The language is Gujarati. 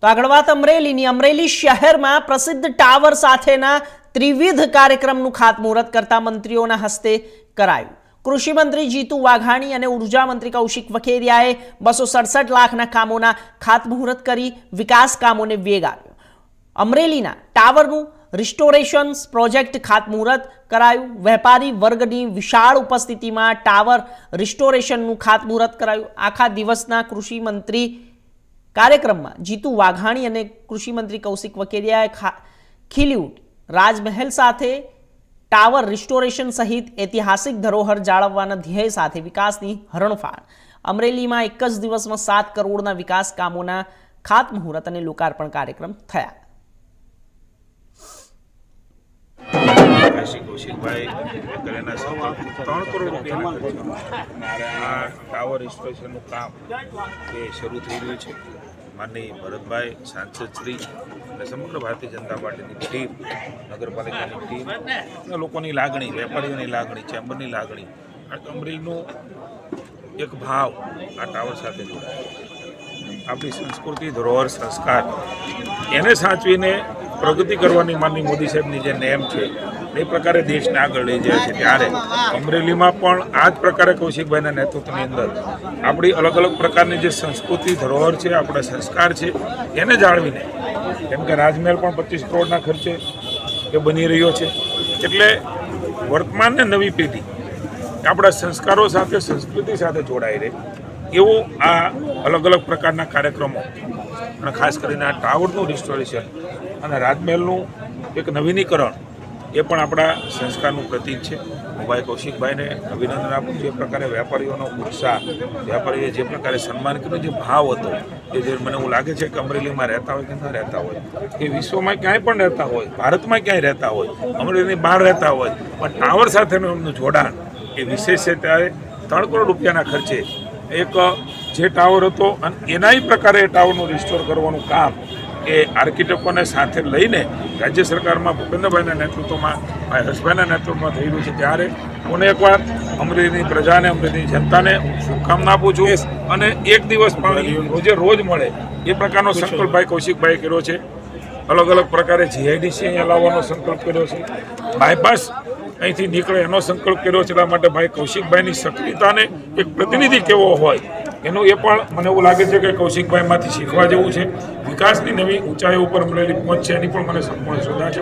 તો આગળ વાત અમરેલીની। અમરેલી શહેરમાં પ્રસિદ્ધ ટાવર સાથેના ત્રિવિધ કાર્યક્રમનું ખાતમુહૂર્ત કરતા મંત્રીઓના હસ્તે કરાયું। કૃષિ મંત્રી જીતુ વાઘાણી અને ઉર્જા મંત્રી કૌશિક વખેરિયાએ 267 લાખના કામોના ખાતમુહૂર્ત કરી વિકાસ કામોને વેગ આપ્યો। અમરેલીના ટાવરનું રિસ્ટોરેશન્સ પ્રોજેક્ટ ખાતમુહૂર્ત કરાયું। વેપારી વર્ગની વિશાળ ઉપસ્થિતિમાં ટાવર રિસ્ટોરેશનનું ખાતમુહૂર્ત કરાયું। આખા દિવસના કૃષિ મંત્રી કાર્યક્રમમાં જીતુ વાઘાણી અને કૃષિ મંત્રી કૌશિક વખેરિયાએ ખીલી ઉઠી રાજમહેલ સાથે ટાવર રિસ્ટોરેશન સહિત ઐતિહાસિક ધરોહર જાળવવાના ધ્યેય સાથે વિકાસની હરણફાળ। અમરેલીમાં એક જ દિવસમાં 7 કરોડના વિકાસ કામોના ખાતમુહૂર્ત અને લોકાર્પણ કાર્યક્રમ થયા। કૌશિકભાઈ કરેના 3 કરોડ રૂપિયાના આ ટાવર રિસ્ટોરેશનનું કામ એ શરૂ થઈ રહ્યું છે। માનનીય ભરતભાઈ સાંસદશ્રી અને સમગ્ર ભારતીય જનતા પાર્ટીની ટીમ, નગરપાલિકાની ટીમ અને લોકોની લાગણી, વેપારીઓની લાગણી, ચેમ્બરની લાગણી, અમરેલીનો એક ભાવ આ ટાવર સાથે જોડાય। આપણી સંસ્કૃતિ, ધરોહર, સંસ્કાર એને સાચવીને પ્રગતિ કરવાની માનનીય મોદી સાહેબની જે નેમ છે એ પ્રકારે દેશને આગળ લઈ જાય છે। ત્યારે અમરેલીમાં પણ આ જ પ્રકારે કૌશિકભાઈના નેતૃત્વની અંદર આપણી અલગ અલગ પ્રકારની જે સંસ્કૃતિ, ધરોહર છે, આપણા સંસ્કાર છે એને જાળવીને, કેમ કે રાજમહેલ પણ 25 કરોડના ખર્ચે એ બની રહ્યો છે। એટલે વર્તમાન ને નવી પેઢી આપણા સંસ્કારો સાથે, સંસ્કૃતિ સાથે જોડાઈ રહે એવું આ અલગ અલગ પ્રકારના કાર્યક્રમો અને ખાસ કરીને આ ટાવરનું રિસ્ટોરેશન અને રાજમહેલનું એક નવીનીકરણ એ પણ આપણા સંસ્કારનું પ્રતીક છે। હું ભાઈ કૌશિકભાઈને અભિનંદન આપું છું। જે પ્રકારે વેપારીઓનો ઉત્સાહ, વેપારીએ જે પ્રકારે સન્માન કર્યો, જે ભાવ હતો એ જે મને એવું લાગે છે કે અમરેલીમાં રહેતા હોય કે ન રહેતા હોય, કે વિશ્વમાં ક્યાંય પણ રહેતા હોય, ભારતમાં ક્યાંય રહેતા હોય, અમરેલીની બહાર રહેતા હોય, પણ ટાવર સાથેનું એમનું જોડાણ એ વિશેષ છે। ત્યારે 3 કરોડ રૂપિયાના ખર્ચે એક જે ટાવર હતો અને એનાય પ્રકારે એ ટાવરનું રિસ્ટોર કરવાનું કામ એ આર્કિટેક્ટોને સાથે લઈને રાજ્ય સરકારમાં ભૂપેન્દ્રભાઈના નેતૃત્વમાં, ભાઈ હર્ષભાઈના નેતૃત્વમાં થઈ રહ્યું છે। ત્યારે હું એકવાર અમરેલીની પ્રજાને, અમરેલીની જનતાને શુભકામના આપું છું અને એક દિવસ રોજે રોજ મળે એ પ્રકારનો સંકલ્પ ભાઈ કૌશિકભાઈએ કર્યો છે। અલગ અલગ પ્રકારે જીઆઈડીસી અહીંયા લાવવાનો સંકલ્પ કર્યો છે। બાયપાસ અહીંથી નીકળે એનો સંકલ્પ કર્યો છે। એટલા માટે ભાઈ કૌશિકભાઈની સક્રિયતાને એક પ્રતિનિધિ કેવો હોય એનું એ પણ મને એવું લાગે છે કે કૌશિકભાઈમાંથી શીખવા જેવું છે। વિકાસની નવી ઊંચાઈઓ ઉપર અમરેલી પહોંચશે એની પણ મને સંપૂર્ણ શ્રદ્ધા છે।